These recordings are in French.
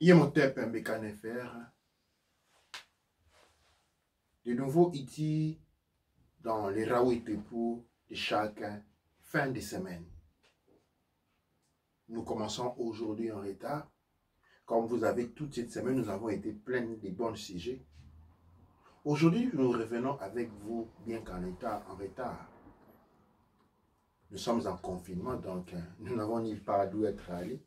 Yemotep Mécanéfer, de nouveau ici dans les Raoui Pepou de chaque fin de semaine. Nous commençons aujourd'hui en retard. Comme vous avez toute cette semaine, nous avons été pleins de bons sujets. Aujourd'hui, nous revenons avec vous, bien qu'en état en retard. Nous sommes en confinement, donc nous n'avons ni part d'où être allés.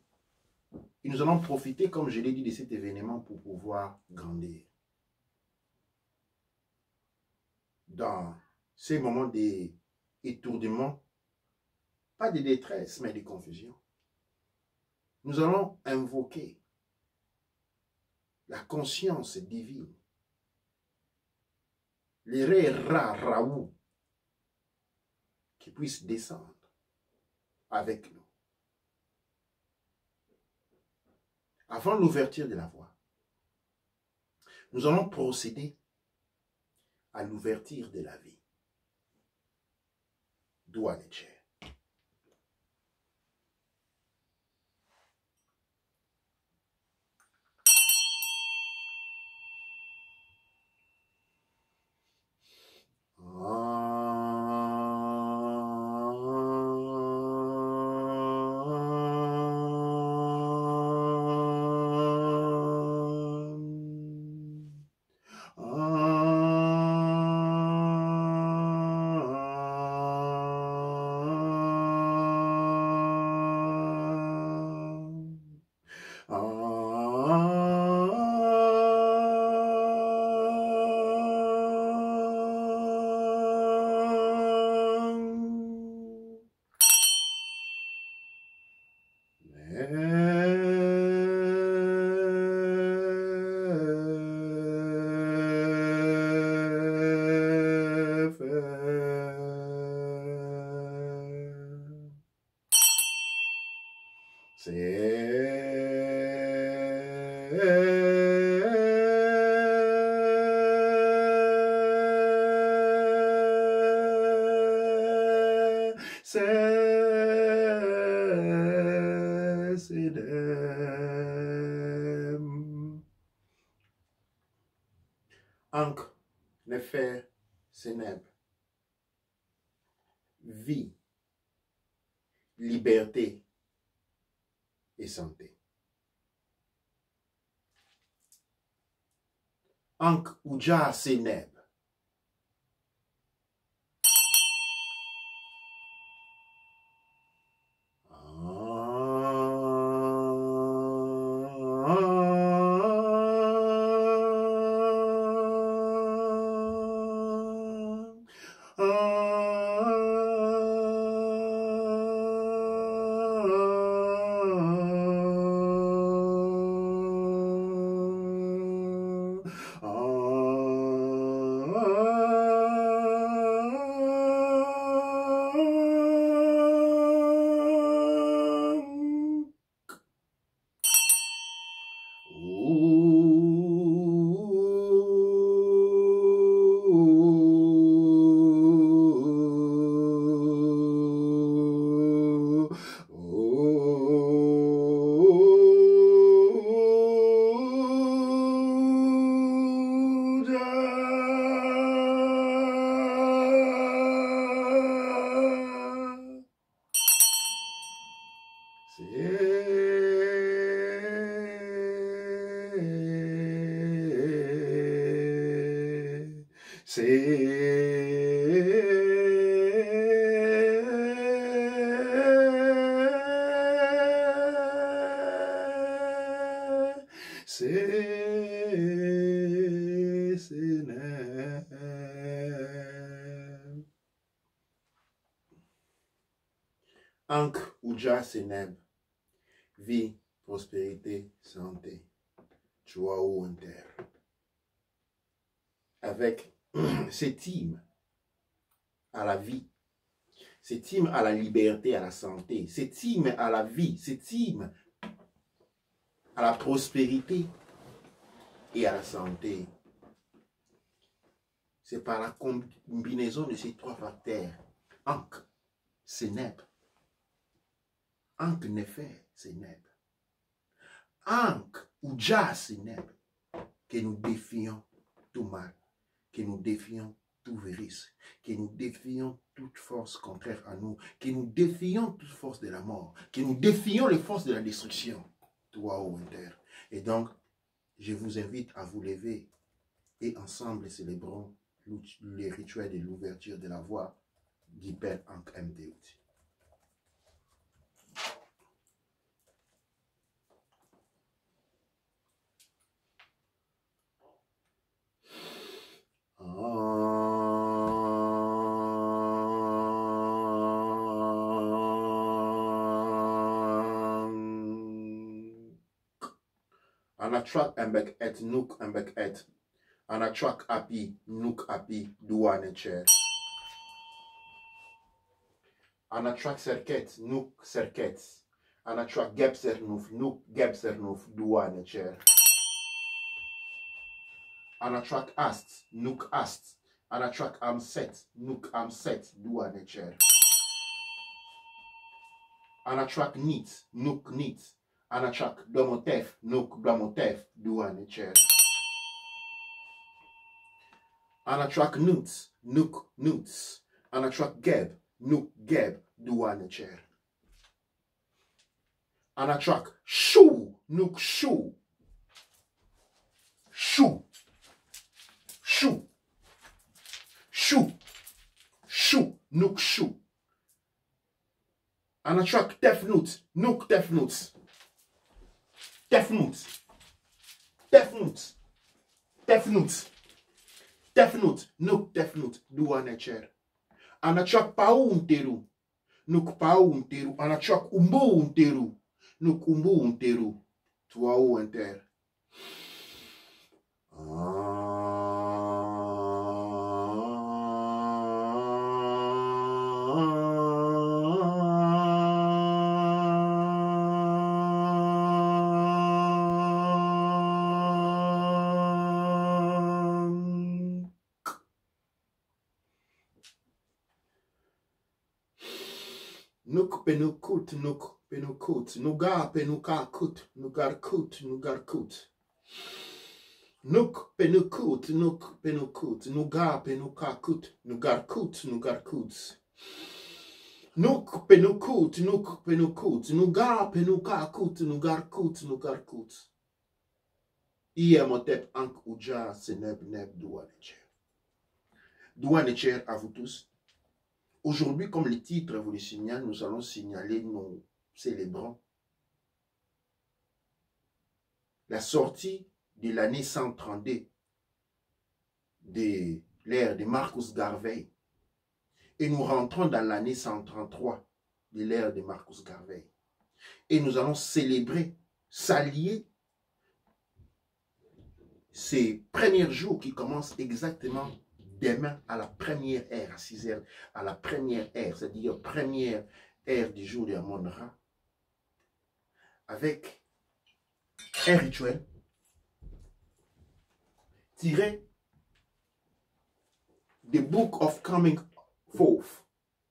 Et nous allons profiter, comme je l'ai dit, de cet événement pour pouvoir grandir. Dans ces moments d'étourdement, pas de détresse, mais de confusion, nous allons invoquer la conscience divine, les Raoult, qui puissent descendre avec nous. Avant l'ouverture de la voie, nous allons procéder à l'ouverture de la vie. Doigt de chair. Ankh, Nefer, Seneb, vie, liberté et santé. Ankh, Uja, Seneb. Ankh, Uja, Seneb, vie, prospérité, santé, joie ou inter. Avec cette hymne à la vie, cette hymne à la liberté, à la santé, cette hymne à la vie, cette hymne à la prospérité et à la santé. C'est par la combinaison de ces trois facteurs, Ankh, Seneb, Ankh, Nefer, Seneb. Ankh, Ouja Sineb, que nous défions tout mal, que nous défions tout virus, que nous défions toute force contraire à nous, que nous défions toute force de la mort, que nous défions les forces de la destruction, toi, ô Winter. Et donc, je vous invite à vous lever et ensemble célébrons les rituels de l'ouverture de la voie du Père Ankh MDOT. Anatrak embek et nuk embek et. Anatrak api nuk api douane cher. Anatrak serket nuk serket. Anatrak gebser nouf douane cher. Anatrak ast nuk ast. Anatrak amset nuk amset douane cher. Anatrak nit nuk nit. Anatrak domotef nuk domotef douane cher. Anatrak nuts nuk nuts. Anatrak geb nuk geb douane cher. Anatrak chou nuk chou. Chou. Chou. Chou. Chou nuk chou. Anatrak tefnut nuk tefnut. Tefnut. Tefnut. Tefnut. Tefnut. Nuk tefnut. Douane cher. Anatrak paou unteru. Nuk paou unteru. Anatrak umbu unteru. Nuk umbu unteru. Toi ou inter. Nuk penukut, nuk penukut, nugar penuka kut, nugar kut, nugar kut. Nuk penukut, nugar penuka kut, nugar kut, nugar kut. Nuk penukut, nugar penuka kut, nugar kut, nugar kut. Iemotep ank uja seneb neb douanecher. Douanecher à vous tous. Aujourd'hui, comme le titre vous le signale, nous allons signaler, nous célébrons la sortie de l'année 132 de l'ère de Marcus Garvey. Et nous rentrons dans l'année 133 de l'ère de Marcus Garvey. Et nous allons célébrer, s'allier ces premiers jours qui commencent exactement demain à la première ère, à 6 heures, à la première ère, c'est-à-dire première ère du jour de Amon-Ra, avec un rituel tiré des Book of Coming Forth,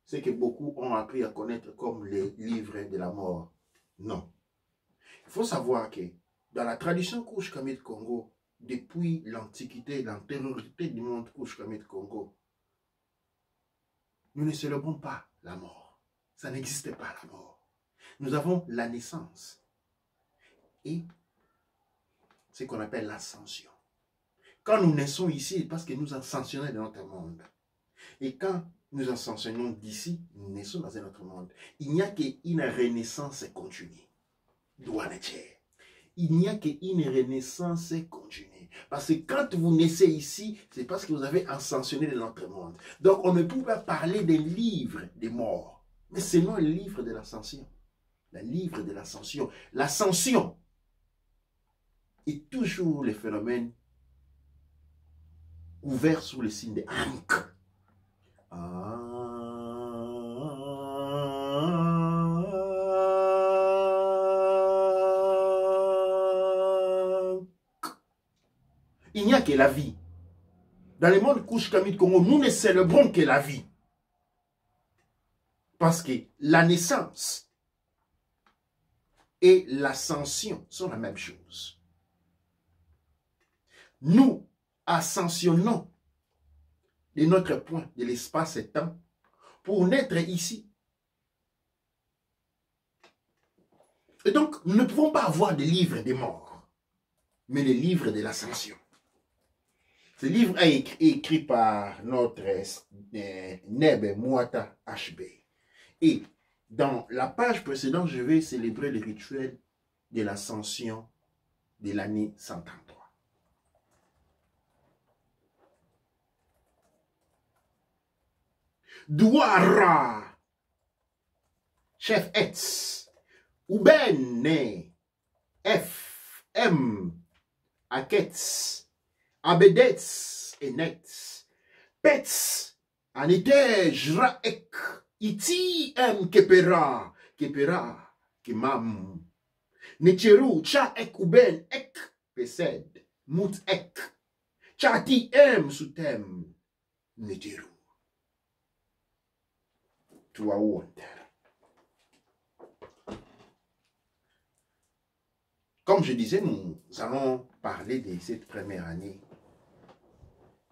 ce que beaucoup ont appris à connaître comme les livres de la mort. Non. Il faut savoir que dans la tradition Kouch-Kamit Congo, depuis l'Antiquité, l'antériorité du monde Kouch-Kamit Congo, nous ne célébrons pas la mort. Ça n'existe pas la mort. Nous avons la naissance et ce qu'on appelle l'ascension. Quand nous naissons ici, c'est parce que nous ascensionnons dans notre monde. Et quand nous ascensionnons d'ici, nous naissons dans un autre monde. Il n'y a qu'une renaissance continue. Il n'y a qu'une renaissance continue. Parce que quand vous naissez ici, c'est parce que vous avez ascensionné dans notre monde. Donc on ne peut pas parler des livres des morts, mais seulement le livre de l'ascension. Le livre de l'ascension. L'ascension est toujours le phénomène ouvert sous le signe de Ankh. Il n'y a que la vie. Dans le monde Kouch-Kamit Congo, nous ne célébrons que la vie. Parce que la naissance et l'ascension sont la même chose. nous ascensionnons de notre point de l'espace et temps pour naître ici. Et donc, nous ne pouvons pas avoir des livres des morts, mais les livres de l'ascension. Ce livre est écrit par notre Neb Mouata HB. Et dans la page précédente, je vais célébrer le rituel de l'ascension de l'année 133. Douara, chef Etz, Uben, F, M, Aketz, Abedetz, Enetz, Petz, Anite, Jraek, Iti, M, Kepera, Kepera, Kemam, Necheru, Cha, Ek, Uben, Ek, Pesed, Mut, Ek, Chati, M, Sutem, Necheru. Comme je disais, nous allons parler de cette première année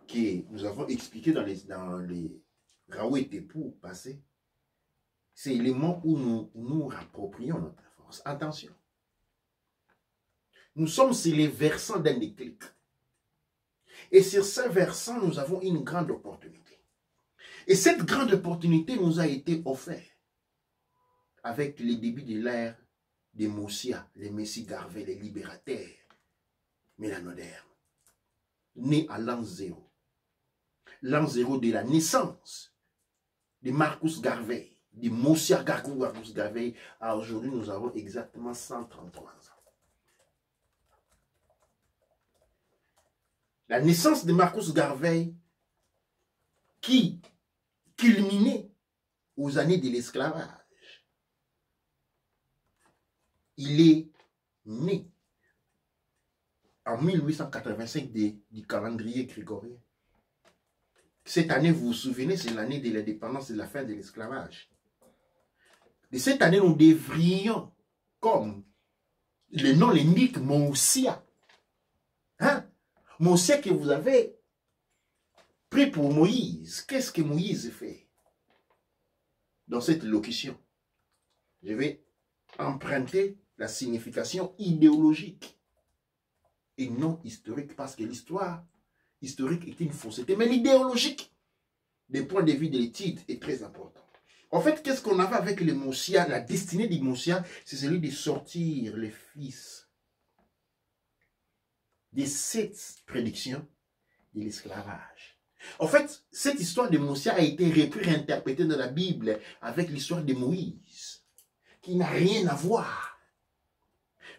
que nous avons expliqué dans les Raoult et pour passés. C'est l'élément où nous nous approprions notre force. Attention. Nous sommes sur les versants d'un déclic. Et sur ces versants, nous avons une grande opportunité. Et cette grande opportunité nous a été offerte avec le début de l'ère des Moussia, les Messie Garvey, les libérateurs mélanodermes, nés à l'an 0. L'an 0 de la naissance de Marcus Garvey, de Moussia Marcus Garvey. Aujourd'hui, nous avons exactement 133 ans. La naissance de Marcus Garvey qui culminait aux années de l'esclavage. Il est né en 1885 du calendrier grégorien. Cette année, vous vous souvenez, c'est l'année de l'indépendance et de la fin de l'esclavage. De cette année, nous devrions, comme le nom l'indique, Moussia. Hein? Moussia que vous avez pris pour Moïse. Qu'est-ce que Moïse fait dans cette locution? Je vais emprunter la signification idéologique et non historique, parce que l'histoire historique est une fausseté, mais l'idéologique, des points de vue de l'étude, est très important. En fait, qu'est-ce qu'on avait avec les Moussia? La destinée des Moussia, c'est celui de sortir les fils de cette prédiction de l'esclavage. En fait, cette histoire de Moussia a été réinterprétée dans la Bible avec l'histoire de Moïse, qui n'a rien à voir.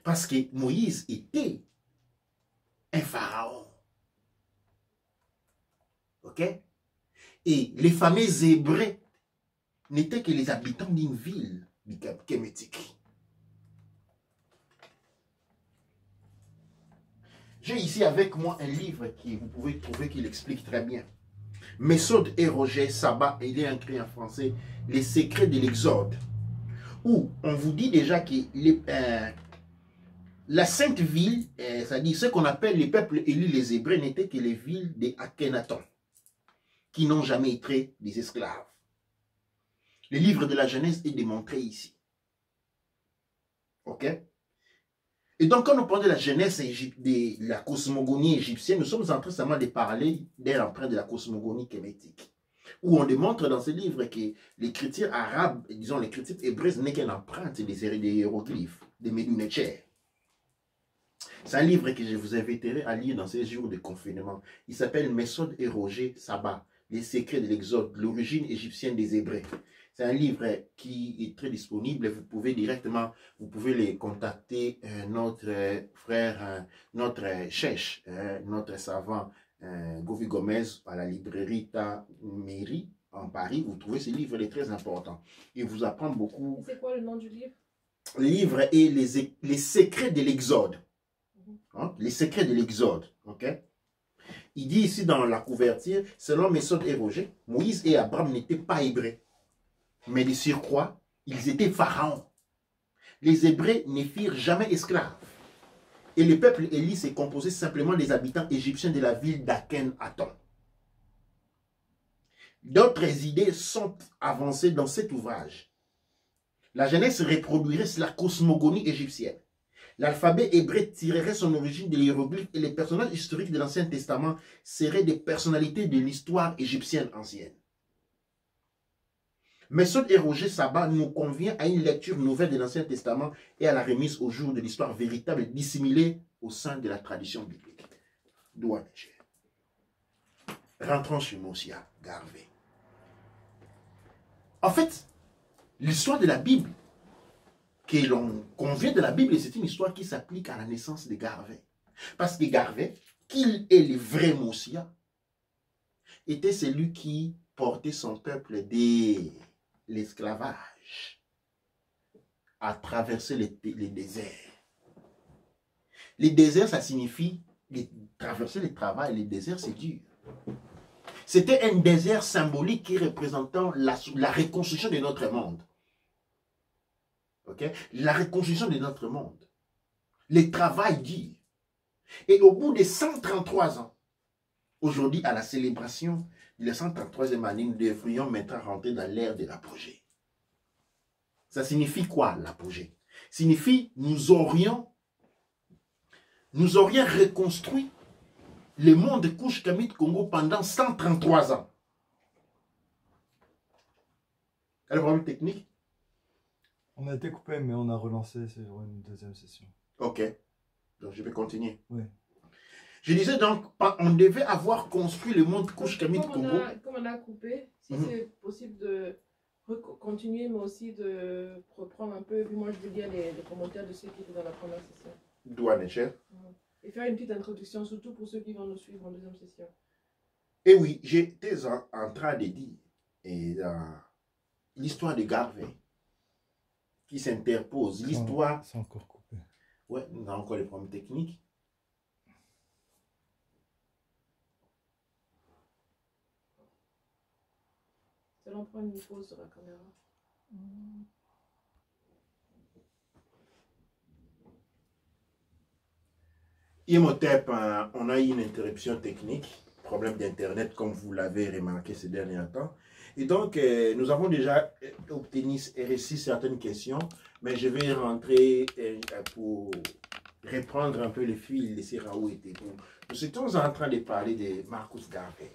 Parce que Moïse était un pharaon. Ok? Et les fameux Hébreux n'étaient que les habitants d'une ville du Cap Kémétique. J'ai ici avec moi un livre qui vous pouvez trouver qui l'explique très bien. Messode et Roger Sabat, il est écrit en français, Les secrets de l'Exode, où on vous dit déjà que la Sainte Ville, c'est-à-dire ce qu'on appelle les peuples élus, les Hébreux, n'étaient que les villes des Akhenaton, qui n'ont jamais été des esclaves. Le livre de la Genèse est démontré ici. Ok? Et donc, quand nous parlons de la Genèse de la cosmogonie égyptienne, nous sommes en train seulement de parler de l'empreinte de la cosmogonie kémétique, où on démontre dans ce livre que l'écriture arabe, disons l'écriture hébraise, n'est qu'une empreinte des hiéroglyphes, des Médunetchers. C'est un livre que je vous inviterai à lire dans ces jours de confinement. Il s'appelle Messode et Roger Sabat, Les secrets de l'Exode, l'origine égyptienne des Hébreux. C'est un livre qui est très disponible. Vous pouvez directement, vous pouvez les contacter, notre frère, notre chèche, notre savant Govi Gomez à la librairie Mairie en Paris. Vous trouvez ce livre, il est très important. Il vous apprend beaucoup. C'est quoi le nom du livre? Le livre est les secrets de l'Exode. Hein? Les secrets de l'Exode. Ok? Il dit ici dans la couverture, selon Messode et Roger, Moïse et Abraham n'étaient pas hébreux. Mais de surcroît, ils étaient pharaons. Les Hébreux ne firent jamais esclaves. Et le peuple éli s'est composé simplement des habitants égyptiens de la ville d'Akhenaton. D'autres idées sont avancées dans cet ouvrage. La Genèse reproduirait la cosmogonie égyptienne. L'alphabet hébreu tirerait son origine de hiéroglyphes et les personnages historiques de l'Ancien Testament seraient des personnalités de l'histoire égyptienne ancienne. Messod et Roger Sabat nous convient à une lecture nouvelle de l'Ancien Testament et à la remise au jour de l'histoire véritable et dissimulée au sein de la tradition biblique. Rentrons sur Mosia Garvey. En fait, l'histoire de la Bible, que l'on convient de la Bible, c'est une histoire qui s'applique à la naissance de Garvey. Parce que Garvey, qu'il est le vrai Mosia, était celui qui portait son peuple de l'esclavage à traverser les déserts. Les déserts, ça signifie traverser le travail. Les déserts, c'est dur. C'était un désert symbolique qui représentait la reconstruction de notre monde. Okay? La reconstruction de notre monde. Le travail dur. Et au bout de 133 ans, aujourd'hui, à la célébration de la 133e année, nous devrions maintenant rentrer dans l'ère de l'apogée. Ça signifie quoi, l'apogée? Signifie nous aurions reconstruit le monde de Kush Kamit Congo pendant 133 ans. Quel est le problème technique? On a été coupé, mais on a relancé sur une deuxième session. Ok. Donc je vais continuer. Oui. Je disais donc, on devait avoir construit le monde Kush Kamit Congo. Comme on a coupé, si c'est possible de continuer, mais aussi de reprendre un peu. Puis moi, je veux lire les commentaires de ceux qui étaient dans la première session. Douane, cher. Et faire une petite introduction, surtout pour ceux qui vont nous suivre en deuxième session. Et oui, j'étais en train de dire l'histoire de Garvey qui s'interpose. L'histoire. C'est encore coupé. Ouais, on a encore les problèmes techniques. C'est l'on prend une pause sur la caméra. Imhotep, on a eu une interruption technique, problème d'internet comme vous l'avez remarqué ces derniers temps. Et donc, nous avons déjà obtenu et réussi certaines questions, mais je vais rentrer pour reprendre un peu le fil de ces Raoult et nous étions en train de parler de Marcus Garvey.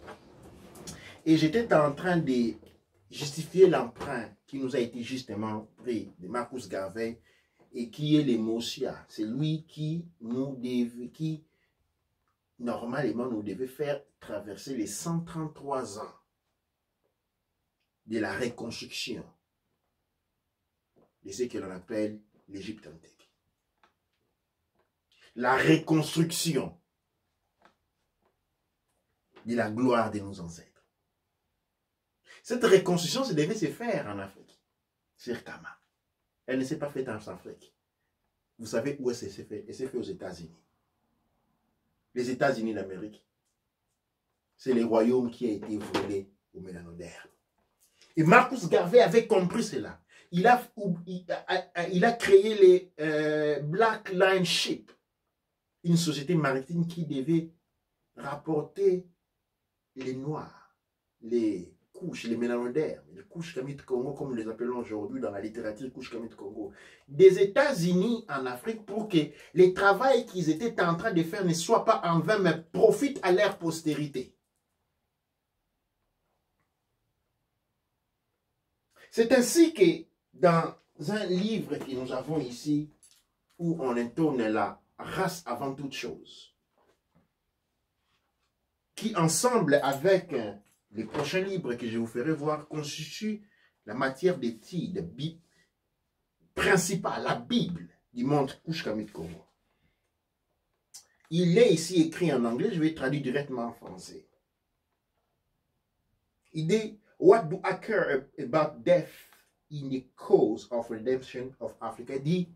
Et j'étais en train de justifier l'emprunt qui nous a été justement pris de Marcus Garvey et qui est le Mosia. C'est lui qui normalement nous devait faire traverser les 133 ans de la reconstruction de ce que l'on appelle l'Égypte antique. La reconstruction de la gloire de nos ancêtres. Cette reconstruction se devait se faire en Afrique, sur Kama. Elle ne s'est pas faite en Afrique. Vous savez où elle s'est faite? Elle s'est faite aux États-Unis. Les États-Unis d'Amérique, c'est le royaume qui a été volé aux mélanodermes. Et Marcus Garvey avait compris cela. Il a créé les Black Line Ship, une société maritime qui devait rapporter les Noirs, les couches, les mélanodermes, les couches Kamit Congo, comme nous les appelons aujourd'hui dans la littérature couches Kamit Congo, des États-Unis en Afrique pour que les travaux qu'ils étaient en train de faire ne soient pas en vain, mais profitent à leur postérité. C'est ainsi que dans un livre que nous avons ici, où on intonne la race avant toute chose, qui ensemble avec les prochains livres que je vous ferai voir constituent la matière d'étude principale, la Bible du monde Kush Kamit Congo. Il est ici écrit en anglais, je vais traduire directement en français. Il dit, what do I care about death in the cause of redemption of Africa? Il dit,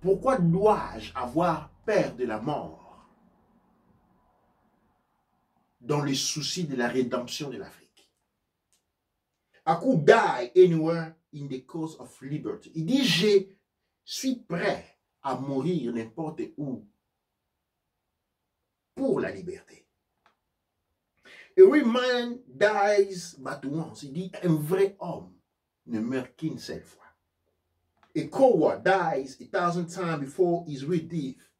pourquoi dois-je avoir peur de la mort dans le souci de la rédemption de l'Afrique? I could die anywhere in the cause of liberty. Il dit, je suis prêt à mourir n'importe où pour la liberté. Every man dies but once. Il dit, un vrai homme ne meurt qu'une seule fois. A coward dies 1,000 times before his real death.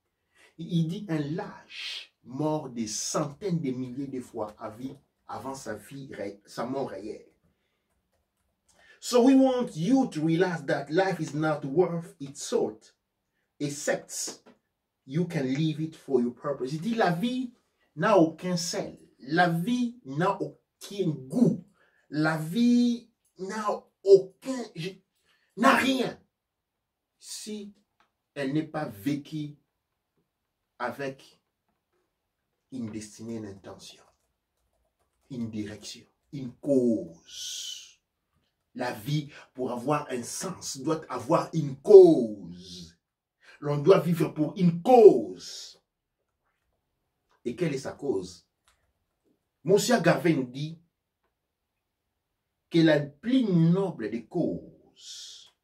Il dit, un lâche mort des centaines de milliers de fois avant sa mort réelle. So we want you to realize that life is not worth its salt, except you can leave it for your purpose. Il dit, la vie n'a aucun sel. La vie n'a aucun goût. La vie n'a rien si elle n'est pas vécue avec une destinée, une intention, une direction, une cause. La vie, pour avoir un sens, doit avoir une cause. L'on doit vivre pour une cause. Et quelle est sa cause? Monsieur Garvey nous dit que la plus noble des causes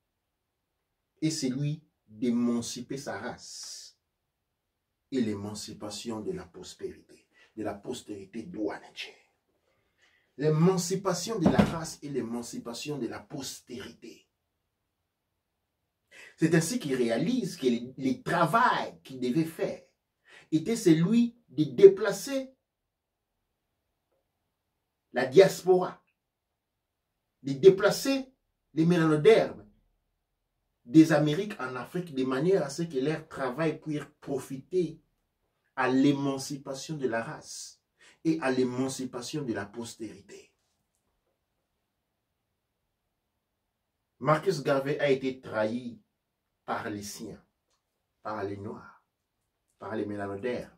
est celui d'émanciper sa race et l'émancipation de la postérité douanière. L'émancipation de la race et l'émancipation de la postérité. C'est ainsi qu'il réalise que le travail qu'il devait faire était celui de déplacer la diaspora, de déplacer les mélanodermes des Amériques en Afrique de manière à ce que leur travail puisse profiter à l'émancipation de la race et à l'émancipation de la postérité. Marcus Garvey a été trahi par les siens, par les noirs, par les mélanodermes,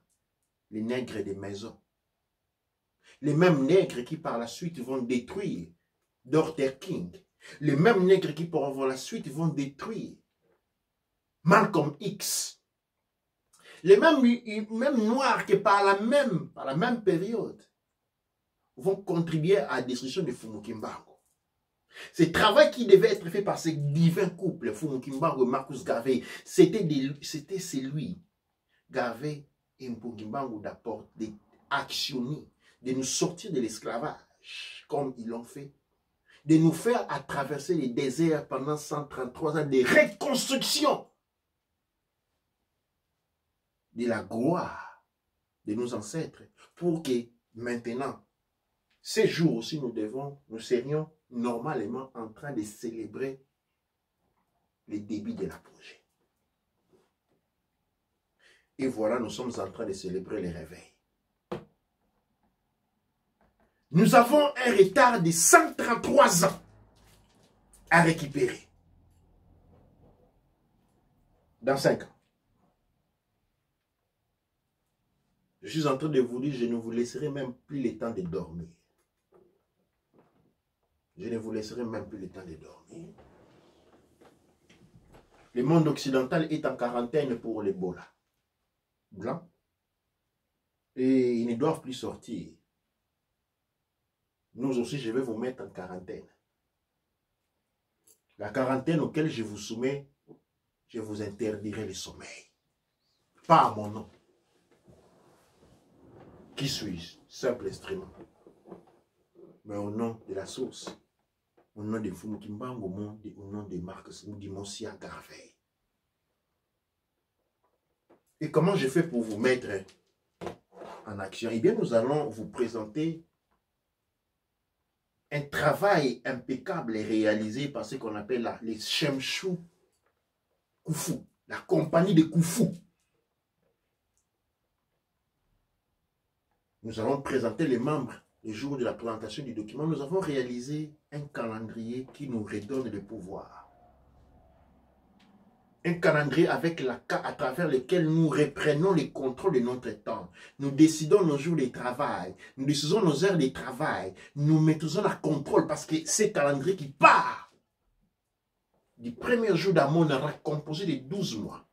les nègres des maisons. Les mêmes nègres qui par la suite vont détruire Dr. King. Les mêmes nègres qui par la suite vont détruire Malcolm X. Les mêmes noirs qui par la même période vont contribuer à la destruction de Fumukimbangu. Ce travail qui devait être fait par ces divins couples, Fumukimbangu et Marcus Garvey, c'était celui, Garvey et Fumukimbangu, d'apporter, d'actionner, de nous sortir de l'esclavage, comme ils l'ont fait, de nous faire à traverser les déserts pendant 133 ans de reconstruction de la gloire de nos ancêtres, pour que maintenant, ces jours aussi, nous serions normalement en train de célébrer le début de l'apogée. Et voilà, nous sommes en train de célébrer le réveil. Nous avons un retard de 133 ans à récupérer. Dans 5 ans. Je suis en train de vous dire, je ne vous laisserai même plus le temps de dormir. Je ne vous laisserai même plus le temps de dormir. Le monde occidental est en quarantaine pour l'Ebola blanc. Et ils ne doivent plus sortir. Nous aussi, je vais vous mettre en quarantaine. La quarantaine auquel je vous soumets, je vous interdirai le sommeil. Pas à mon nom. Qui suis-je? Simple instrument. Mais au nom de la source, au nom de Fumukimbangu, au nom de Marcus, du Monsieur Garvey. Et comment je fais pour vous mettre en action? Eh bien, nous allons vous présenter un travail impeccable et réalisé par ce qu'on appelle les Shemshu Kufu, la compagnie de Kufu. Nous allons présenter les membres le jour de la présentation du document. Nous avons réalisé un calendrier qui nous redonne le pouvoir. Un calendrier à travers lequel nous reprenons le contrôle de notre temps. Nous décidons nos jours de travail. Nous décidons nos heures de travail. Nous maîtrisons la contrôle parce que c'est un calendrier qui part du premier jour d'Amon composé de 12 mois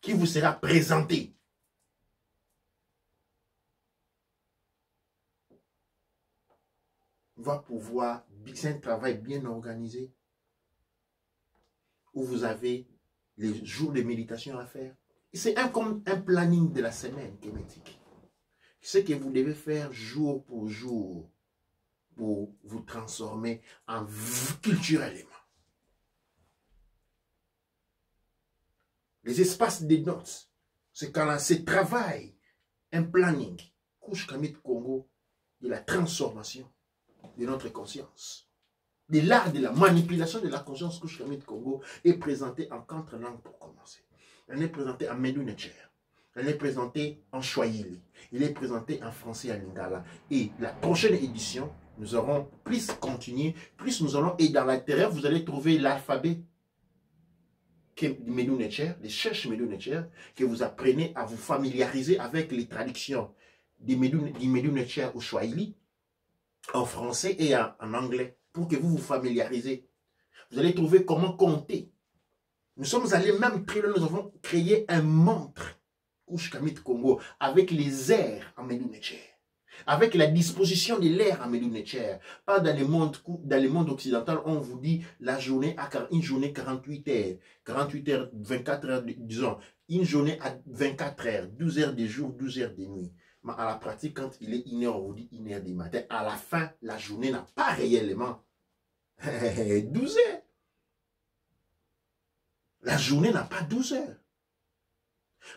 qui vous sera présenté. Va pouvoir, c'est un travail bien organisé, où vous avez les jours de méditation à faire, C'est comme un planning de la semaine kémétique. Ce que vous devez faire jour pour jour pour vous transformer en culturellement. Les espaces de notes, c'est quand ce travail, un planning, couche Kamit Congo, de la transformation de notre conscience. De l'art de la manipulation de la conscience couche Kamit Congo est présenté en 4 langues pour commencer. Elle est présentée en Medu Netcher. Elle est présentée en Swahili. Il est présenté en français à Lingala. Et la prochaine édition, nous aurons plus continué, plus nous allons, et dans l'intérieur, vous allez trouver l'alphabet Medu Netcher, les cherches Medu Netcher, que vous apprenez à vous familiariser avec les traductions du Medu Netcher au Swahili, en français et en anglais, pour que vous vous familiarisez. Vous allez trouver comment compter. Nous sommes allés même créer, nous avons créé un montre Kamit Congo avec les airs en Medu Netcher, avec la disposition de l'air en Medu Netcher. Pas dans le monde occidental, on vous dit la journée à une journée 48 heures, 48 heures, 24 heures, disons, une journée à 24 heures, 12 heures de jour, 12 heures de nuit. Mais à la pratique, quand il est 1 heure, on vous dit 1 heure du matin. À la fin, la journée n'a pas réellement 12 heures. La journée n'a pas 12 heures.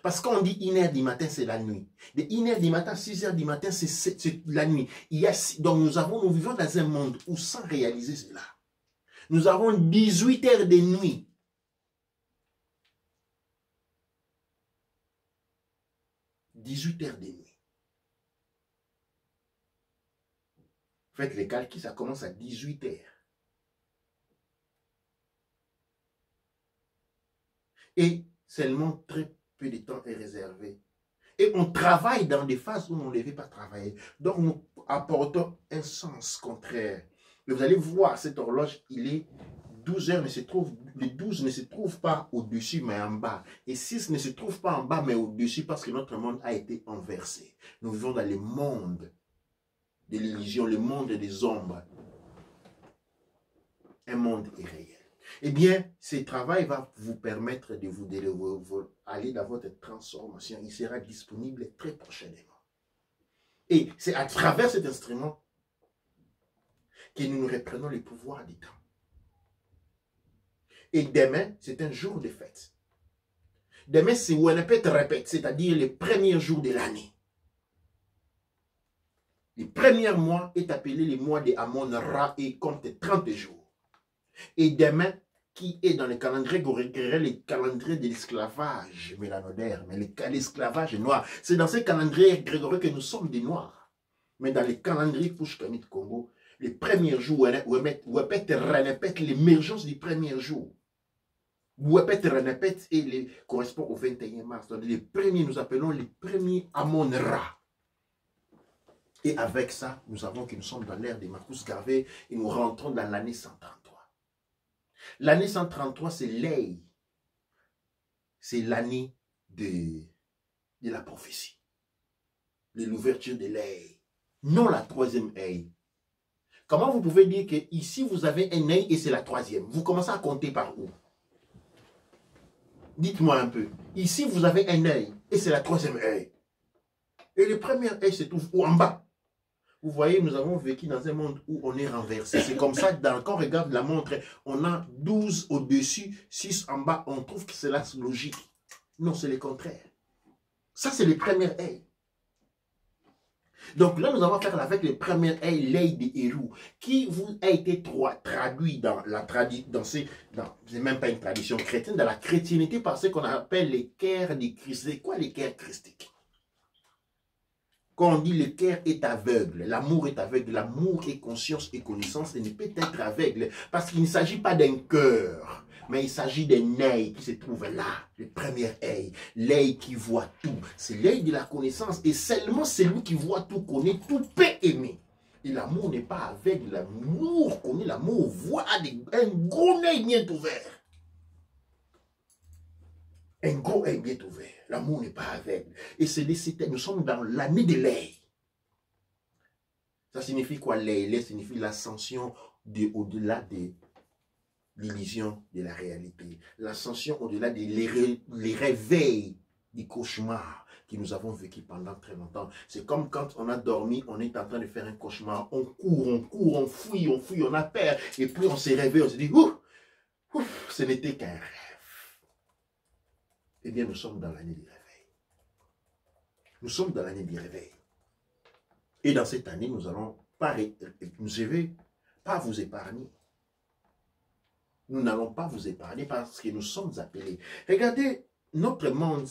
Parce qu'on dit 1 heure du matin, c'est la nuit. De 1 heure du matin à 6 heures du matin, c'est la nuit. Donc nous vivons dans un monde où, sans réaliser cela, nous avons 18 heures de nuit. « 18 heures de nuit. Faites les calculs, ça commence à 18 heures. Et seulement très peu de temps est réservé. Et on travaille dans des phases où on ne devait pas travailler. Donc nous apportons un sens contraire. Et vous allez voir, cette horloge, il est 12 heures, le 12 ne se trouve pas au-dessus, mais en bas. Et 6 ne se trouve pas en bas, mais au-dessus, parce que notre monde a été inversé. Nous vivons dans le monde de l'illusion, le monde des ombres. Un monde irréel. Eh bien, ce travail va vous permettre de vous aller dans votre transformation. Il sera disponible très prochainement. Et c'est à travers cet instrument que nous reprenons le pouvoir du temps. Et demain, c'est un jour de fête. Demain, c'est Wenepet répète, c'est-à-dire le premier jour de l'année. Le premier mois est appelé le mois de Amon-Ra et compte 30 jours. Et demain, qui est dans le calendrier grégorien, le calendrier de l'esclavage mélanodaire, mais l'esclavage noir. C'est dans ce calendrier grégorien que nous sommes des noirs. Mais dans le calendrier Couche Kamit Congo, le premier jour, répète l'émergence du premier jour. Répète et correspond au 21 mars. Donc, les premiers, nous appelons les premiers Amon-Ra. Et avec ça, nous savons que nous sommes dans l'ère de Marcus Garvey et nous rentrons dans l'année 133. L'année 133, c'est l'œil. C'est l'année de la prophétie. De l'ouverture de l'œil. Non la troisième œil. Comment vous pouvez dire que ici vous avez un œil et c'est la troisième? Vous commencez à compter par où? Dites-moi un peu. Ici vous avez un œil et c'est la troisième œil. Et le premier œil se trouve où? En bas. Vous voyez, nous avons vécu dans un monde où on est renversé. C'est comme ça, quand on regarde la montre, on a 12 au-dessus, 6 en bas. On trouve que c'est la logique. Non, c'est le contraire. Ça, c'est le premier œil. Donc là, nous allons faire avec le premier œil, l'œil des héros, qui vous a été traduit dans la c'est même pas une tradition chrétienne, dans la chrétienté par ce qu'on appelle l'équerre du Christ. C'est quoi l'équerre christique? Quand on dit le cœur est aveugle, l'amour est aveugle, l'amour est conscience et connaissance et ne peut être aveugle parce qu'il ne s'agit pas d'un cœur, mais il s'agit d'un œil qui se trouve là, le premier œil, l'œil qui voit tout. C'est l'œil de la connaissance et seulement celui qui voit tout, connaît tout, peut aimer. Et l'amour n'est pas aveugle, l'amour connaît, l'amour voit, un gros œil bien ouvert. Un gros œil bien ouvert. L'amour n'est pas aveugle. Et nous sommes dans l'année de l'œil. Ça signifie quoi l'œil? L'œil signifie l'ascension au-delà de l'illusion de la réalité. L'ascension au-delà des réveils du cauchemar que nous avons vécu pendant très longtemps. C'est comme quand on a dormi, on est en train de faire un cauchemar, on court, on fuit, on a peur, et puis on s'est réveillé, on se dit, ouf, ce n'était qu'un rêve. Eh bien, nous sommes dans l'année du réveil. Nous sommes dans l'année du réveil. Et dans cette année, nous allons pas vous épargner. Nous n'allons pas vous épargner parce que nous sommes appelés. Regardez, notre monde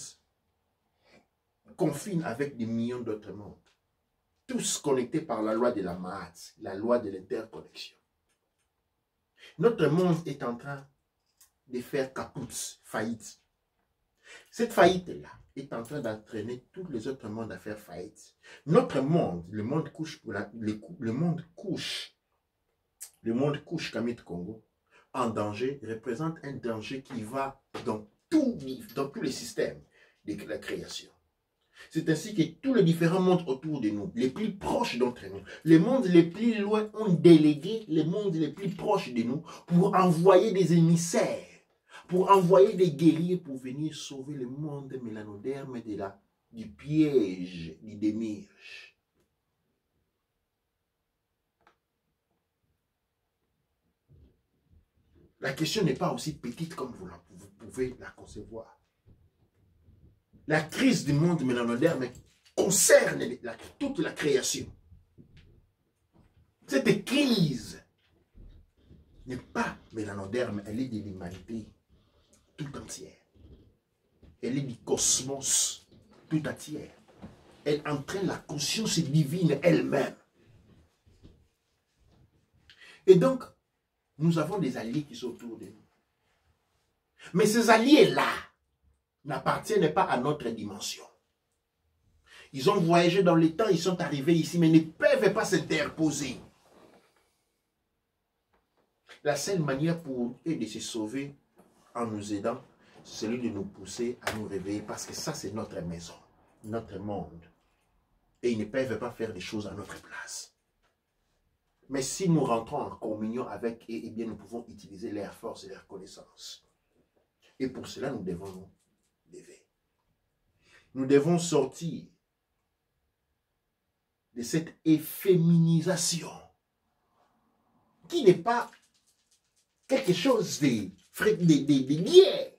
confine avec des millions d'autres mondes. Tous connectés par la loi de la maths, la loi de l'interconnexion. Notre monde est en train de faire caput, faillite. Cette faillite-là est en train d'entraîner tous les autres mondes à faire faillite. Notre monde, le monde couche, Kamit Congo, en danger, représente un danger qui va dans tous les systèmes de la création. C'est ainsi que tous les différents mondes autour de nous, les plus proches d'entre nous, les mondes les plus loin ont délégué les mondes les plus proches de nous pour envoyer des émissaires, pour envoyer des guerriers pour venir sauver le monde mélanoderme du piège du démirge. La question n'est pas aussi petite comme vous pouvez la concevoir. La crise du monde mélanoderme concerne toute la création. Cette crise n'est pas mélanoderme, elle est de l'humanité tout entière. Elle est du cosmos tout entière. Elle entraîne la conscience divine elle-même. Et donc, nous avons des alliés qui sont autour de nous. Mais ces alliés-là n'appartiennent pas à notre dimension. Ils ont voyagé dans le temps, ils sont arrivés ici, mais ne peuvent pas s'interposer. La seule manière pour eux de se sauver en nous aidant, c'est celui de nous pousser à nous réveiller, parce que ça, c'est notre maison, notre monde. Et ils ne peuvent pas faire des choses à notre place. Mais si nous rentrons en communion avec eux, eh bien, nous pouvons utiliser leur force et leur connaissance. Et pour cela, nous devons nous lever. Nous devons sortir de cette efféminisation qui n'est pas quelque chose de lié.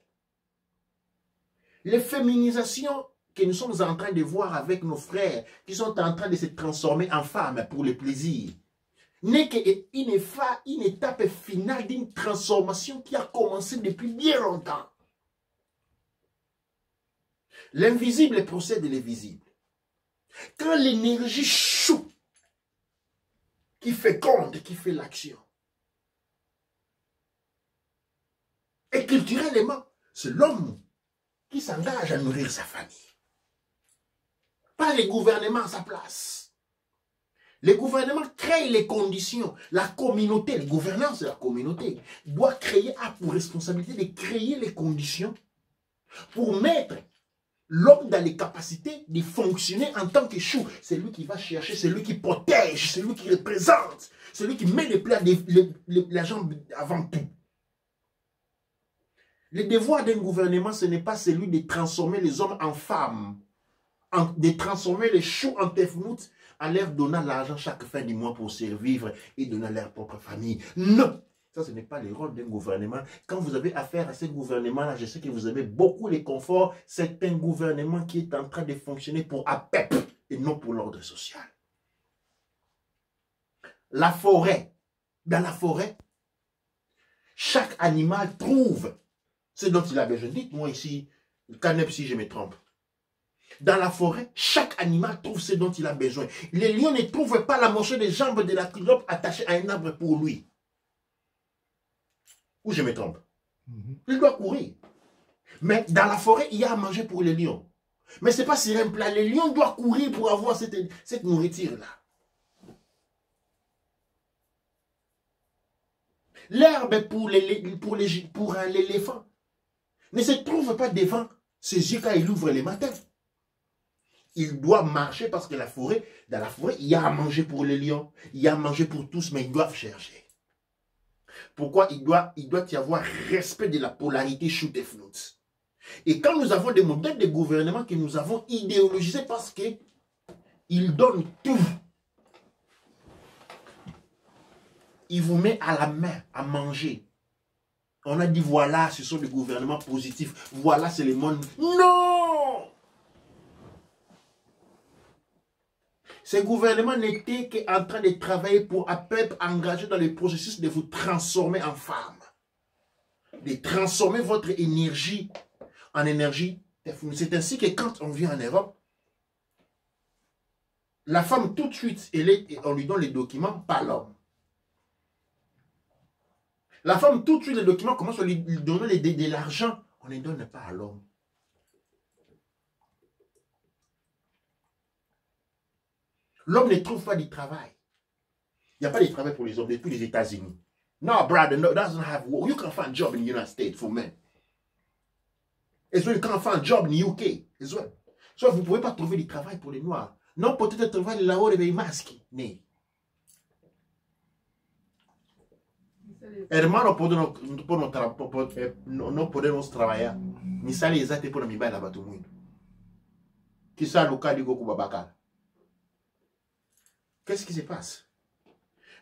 L'efféminisation que nous sommes en train de voir avec nos frères qui sont en train de se transformer en femmes pour le plaisir n'est qu'une étape finale d'une transformation qui a commencé depuis bien longtemps. L'invisible procède de l'invisible. Quand l'énergie choue, qui féconde, qui fait l'action, et culturellement, c'est l'homme qui s'engage à nourrir sa famille. Pas les gouvernements à sa place. Les gouvernements créent les conditions. La communauté, les gouvernances de la communauté, doit a pour responsabilité de créer les conditions pour mettre l'homme dans les capacités de fonctionner en tant que chou. C'est lui qui va chercher, c'est lui qui protège, c'est lui qui représente, c'est lui qui met la jambe avant tout. Le devoir d'un gouvernement, ce n'est pas celui de transformer les hommes en femmes, de transformer les choux en tefnout, en leur donnant l'argent chaque fin du mois pour survivre et donner à leur propre famille. Non! Ça, ce n'est pas le rôle d'un gouvernement. Quand vous avez affaire à ce gouvernement-là, je sais que vous avez beaucoup les conforts. C'est un gouvernement qui est en train de fonctionner pour APEP et non pour l'ordre social. La forêt. Dans la forêt, chaque animal trouve ce dont il a besoin. Dites-moi ici, Canep, si je me trompe. Dans la forêt, chaque animal trouve ce dont il a besoin. Les lions ne trouvent pas la morsure des jambes de la clope attachée à un arbre pour lui. Ou je me trompe? Il doit courir. Mais dans la forêt, il y a à manger pour les lions. Mais ce n'est pas sur un plat. Les lions doivent courir pour avoir cette nourriture-là. L'herbe pour l'éléphant ne se trouve pas devant ses yeux quand il ouvre les matins. Il doit marcher parce que dans la forêt, il y a à manger pour les lions, il y a à manger pour tous, mais ils doivent chercher. Pourquoi il doit y avoir respect de la polarité shoot-et-float. Et quand nous avons des modèles de gouvernement que nous avons idéologisés parce qu'ils donnent tout. Ils vous mettent à la main à manger. On a dit voilà, ce sont des gouvernements positifs. Voilà, c'est le monde. Non! Ces gouvernements n'étaient qu'en train de travailler pour un peuple engagé dans le processus de vous transformer en femme. De transformer votre énergie en énergie. C'est ainsi que quand on vient en Europe, la femme tout de suite, on lui donne les documents, pas l'homme. La femme tout de suite, les documents, commence à lui donner de l'argent. On ne donne pas à l'homme. L'homme ne trouve pas de travail. Il n'y a pas de travail pour les hommes depuis les États-Unis. No, brother, no, doesn't have work. You can find a job in the United States for men. As well, you can't find a job in the UK as well. So, vous ne pouvez pas trouver du travail pour les Noirs. Non, peut-être trouver là-haut des masques. Mais. Hermano, não podemos trabalhar. Misali exate por mi bala batu muito. Kisa local digo kubabaka. Qu'est-ce qui se passe?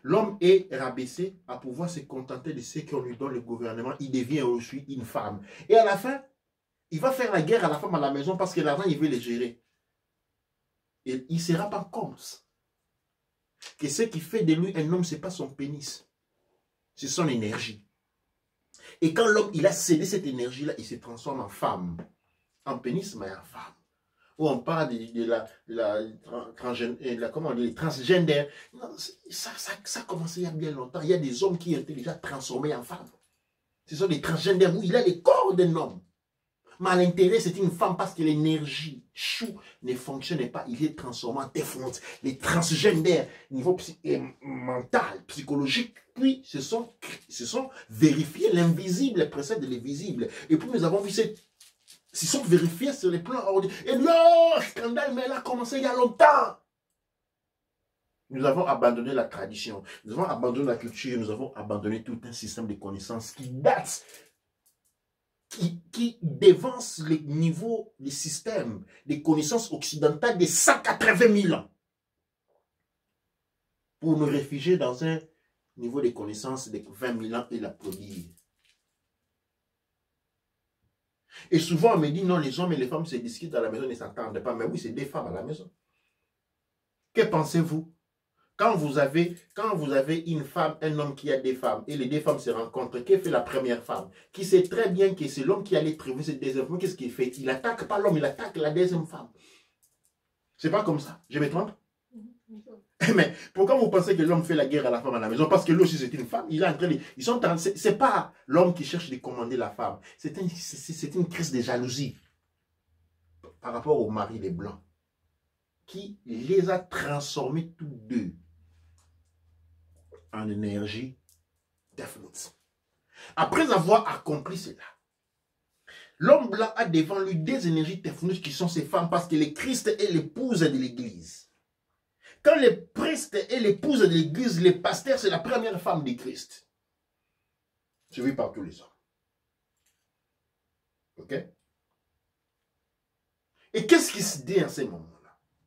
L'homme est rabaissé à pouvoir se contenter de ce qu'on lui donne le gouvernement. Il devient aussi une femme. Et à la fin, il va faire la guerre à la femme à la maison parce que l'argent, il veut le gérer. Et il ne se rend pas compte que ce qui fait de lui un homme, ce n'est pas son pénis. C'est son énergie. Et quand l'homme, il a cédé cette énergie-là, il se transforme en femme. En pénis, mais en femme. Où on parle comment on dit, transgender. Ça a commencé il y a bien longtemps. Il y a des hommes qui ont été déjà transformés en femmes. Ce sont des transgenders où il a le corps d'un homme. Mais à l'intérieur, c'est une femme parce que l'énergie chou ne fonctionne pas. Il est transformé en défonce. Les transgenders, niveau mental, psychologique, puis se sont vérifiés. L'invisible précède le visible. Et puis nous avons vu ils sont vérifiés sur les plans ordinaires. Et le scandale, mais elle a commencé il y a longtemps. Nous avons abandonné la tradition, nous avons abandonné la culture, nous avons abandonné tout un système de connaissances qui date, qui dévance le niveau du système de connaissances occidentales de 180 000 ans. Pour nous réfugier dans un niveau de connaissances de 20 000 ans et l'applaudir. Et souvent, on me dit, non, les hommes et les femmes se discutent à la maison, ils ne s'entendent pas. Mais oui, c'est des femmes à la maison. Que pensez-vous? Quand vous avez une femme, un homme qui a des femmes, et les deux femmes se rencontrent, que fait la première femme? Qui sait très bien que c'est l'homme qui allait trouver cette deuxième femme. Qu'est-ce qu'il fait? Il n'attaque pas l'homme, il attaque la deuxième femme. C'est pas comme ça. Je me trompe? Mais pourquoi vous pensez que l'homme fait la guerre à la femme à la maison? Parce que lui aussi c'est une femme. Il est en train de, c'est pas l'homme qui cherche de commander la femme. C'est une crise de jalousie par rapport au mari des blancs qui les a transformés tous deux en énergie défunte. Après avoir accompli cela, l'homme blanc a devant lui des énergies défuntes qui sont ses femmes parce que le Christ est l'épouse de l'Église. Quand le Christ est l'épouse de l'Église, le pasteur, c'est la première femme du Christ. Suivi par tous les hommes. Ok? Et qu'est-ce qui se dit en ce moment?